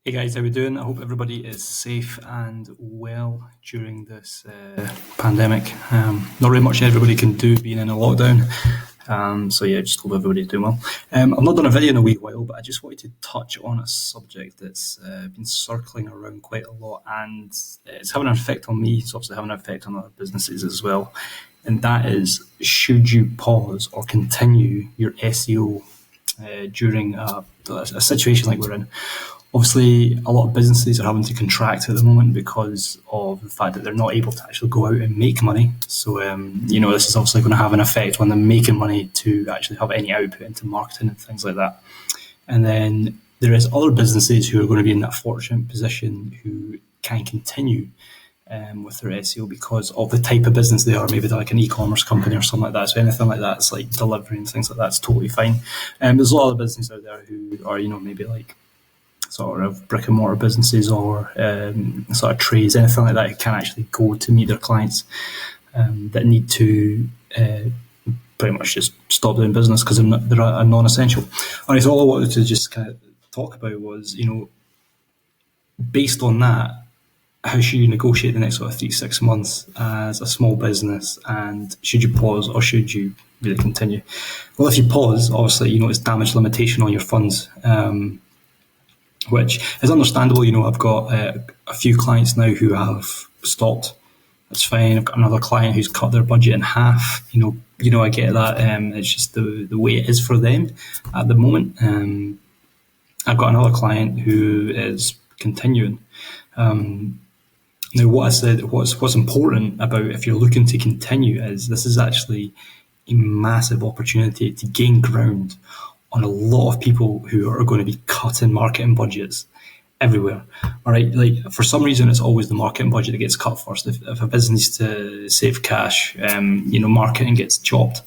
Hey guys, how we doing? I hope everybody is safe and well during this pandemic. Not really much everybody can do being in a lockdown. So yeah, just hope everybody's doing well. I've not done a video in a wee while, but I just wanted to touch on a subject that's been circling around quite a lot, and it's having an effect on me. It's obviously having an effect on other businesses as well. And that is, should you pause or continue your SEO during a situation like we're in? Obviously, a lot of businesses are having to contract at the moment because of the fact that they're not able to actually go out and make money. So, this is obviously going to have an effect when they're making money to actually have any output into marketing and things like that. And then there is other businesses who are going to be in that fortunate position who can continue with their SEO because of the type of business they are. Maybe they're like an e-commerce company or something like that. So anything like that, it's like delivery and things like that, it's totally fine. There's a lot of businesses out there who are, maybe like sort of brick and mortar businesses or sort of trades, anything like that, who can actually go to meet their clients that need to pretty much just stop doing business because they're a non-essential. All right, so all I wanted to just kind of talk about was, based on that, how should you negotiate the next sort of 3 to 6 months as a small business, and should you pause or should you really continue? Well, if you pause, obviously, it's damage limitation on your funds. Which is understandable. I've got a few clients now who have stopped. That's fine. I've got another client who's cut their budget in half. I get that. It's just the way it is for them at the moment. I've got another client who is continuing. Now, what I said, what's important about if you're looking to continue is this is actually a massive opportunity to gain ground on a lot of people who are going to be cutting marketing budgets everywhere. All right, like for some reason, it's always the marketing budget that gets cut first. If a business needs to save cash, marketing gets chopped.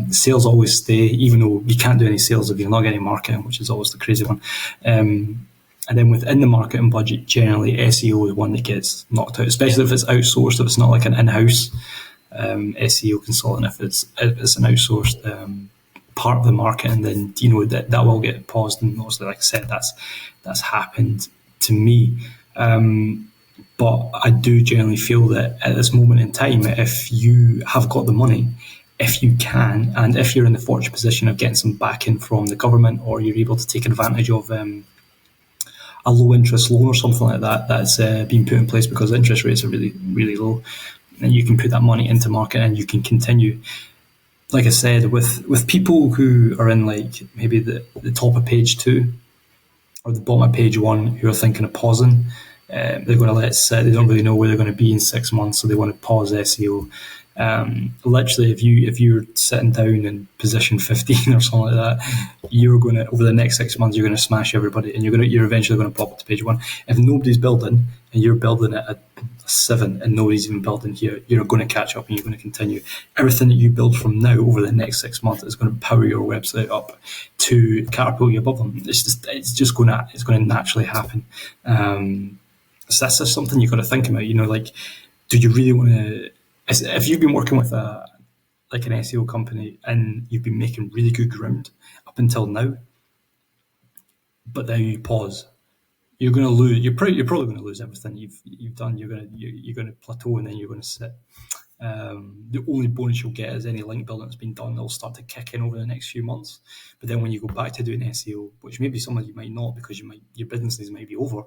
Sales always stay, even though you can't do any sales if you're not getting marketing, which is always the crazy one. And then within the marketing budget, generally SEO is one that gets knocked out, especially if it's outsourced, if it's not like an in-house SEO consultant, if it's an outsourced part of the market, and then that will get paused. And obviously, like I said, that's happened to me. But I do generally feel that at this moment in time, if you have got the money, if you can, and if you're in the fortunate position of getting some backing from the government, or you're able to take advantage of a low interest loan or something like that that's been put in place because interest rates are really, really low, and you can put that money into market and you can continue. Like I said, with people who are in like maybe the top of page 2 or the bottom of page 1 who are thinking of pausing, they're going to let it sit. They don't really know where they're going to be in 6 months, so they want to pause SEO. Literally, if you're sitting down in position 15 or something like that, you're going to, over the next 6 months, you're going to smash everybody, and you're eventually going to pop up to page 1. If nobody's building and you're building it at 7 and nobody's even building here, you're going to catch up and you're going to continue. Everything that you build from now over the next 6 months is going to power your website up to catapult you above them. It's going to naturally happen. So that's just something you've got to think about. Like, do you really want to? If you've been working with an SEO company and you've been making really good ground up until now, but now you pause, you're going to lose. You're probably going to lose everything you've done. You're going to plateau, and then you're going to sit. The only bonus you'll get is any link building that's been done. They'll start to kick in over the next few months. But then when you go back to doing SEO, which maybe some of you might not because your businesses might be over.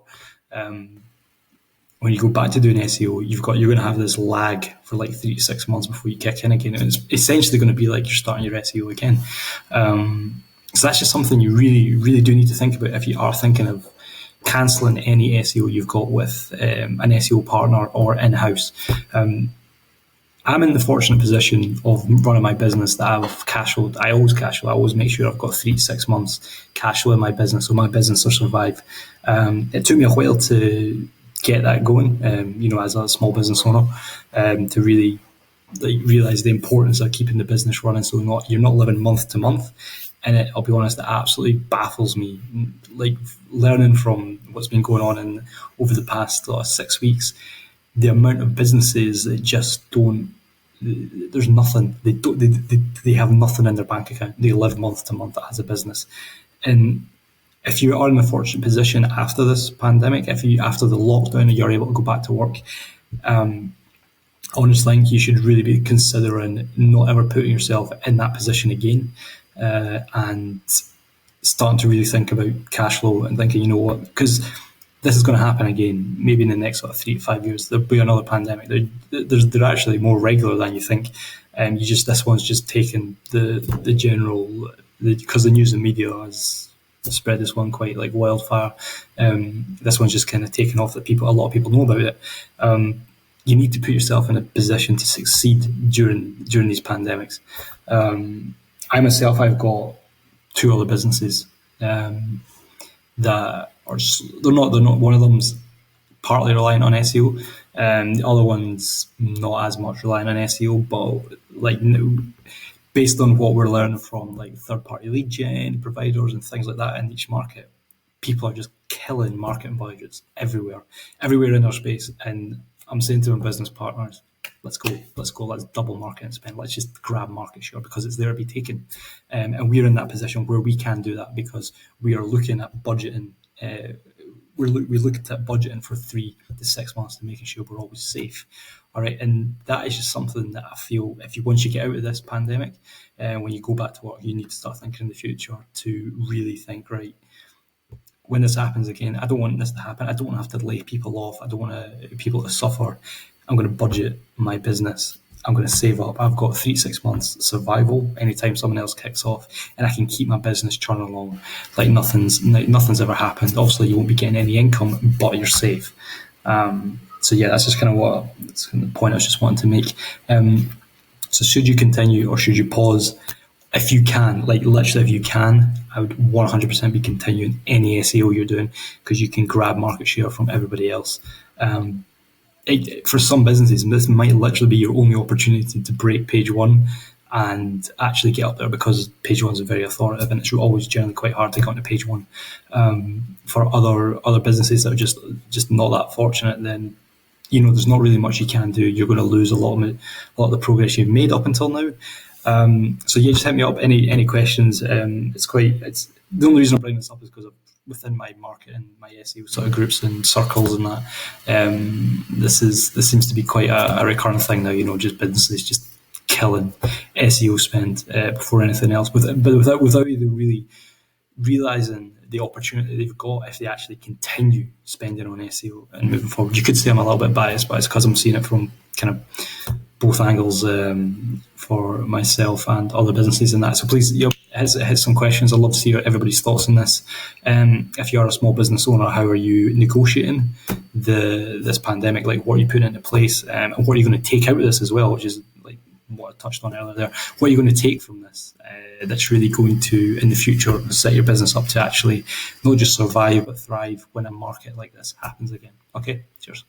When you go back to doing SEO, you're going to have this lag for like 3 to 6 months before you kick in again. And it's essentially going to be like you're starting your SEO again. So that's just something you really, really do need to think about if you are thinking of cancelling any SEO you've got with an SEO partner or in-house. I'm in the fortunate position of running my business that I've cash flowed. I always cash flow. I always make sure I've got 3 to 6 months cash flow in my business, so my business will survive. It took me a while to get that going, as a small business owner, to really realize the importance of keeping the business running, so you're not living month to month. And I'll be honest, it absolutely baffles me, like learning from what's been going on over the past 6 weeks, the amount of businesses that just don't. There's nothing. They have nothing in their bank account. They live month to month as a business, and if you are in a fortunate position after this pandemic, if you after the lockdown you're able to go back to work, I honestly think you should really be considering not ever putting yourself in that position again, and starting to really think about cash flow and thinking, you know what, because this is going to happen again. Maybe in the next sort of 3 to 5 years, there'll be another pandemic. They're actually more regular than you think. And this one's just taken the general, because the news and media has spread this one quite like wildfire. This one's just kind of taken off that a lot of people know about it. You need to put yourself in a position to succeed during these pandemics. I myself, I've got two other businesses that are they're not one of them's partly reliant on SEO, the other one's not as much reliant on SEO, but like based on what we're learning from like third party lead gen providers and things like that in each market, people are just killing marketing budgets everywhere in our space. And I'm saying to my business partners, let's go, let's double marketing spend, let's just grab market share because it's there to be taken. And we're in that position where we can do that because we are looking at budgeting. We look at budgeting for 3 to 6 months to making sure we're always safe. All right, and that is just something that I feel once you get out of this pandemic, when you go back to work, you need to start thinking in the future to really think, right, when this happens again, I don't want this to happen. I don't want to have to lay people off. I don't want people to suffer. I'm going to budget my business. I'm going to save up. I've got 3 to 6 months survival anytime someone else kicks off, and I can keep my business churning along like nothing's ever happened. Obviously, you won't be getting any income, but you're safe. So yeah, that's just kind of that's kind of the point I was just wanting to make. So should you continue or should you pause? If you can, like literally if you can, I would 100% be continuing any SEO you're doing because you can grab market share from everybody else. For some businesses, this might literally be your only opportunity to break page one and actually get up there because page one is very authoritative and it's always generally quite hard to get onto page one. For other businesses that are just not that fortunate, then there's not really much you can do. You're going to lose a lot of the progress you've made up until now. So yeah, just hit me up. Any questions? It's the only reason I bring this up is because within my marketing, my SEO sort of groups and circles and that, this seems to be quite a recurrent thing now. Just businesses just killing SEO spend before anything else, but without even really realizing the opportunity they've got if they actually continue spending on SEO and moving forward. You could say I'm a little bit biased, but it's because I'm seeing it from kind of both angles for myself and other businesses and that. So please, hit some questions. I'd love to see everybody's thoughts on this. If you're a small business owner, how are you negotiating this pandemic? Like, what are you putting into place, and what are you going to take out of this as well? Which is like what I touched on earlier there. What are you going to take from this that's really going to, in the future, set your business up to actually not just survive but thrive when a market like this happens again? Okay, cheers.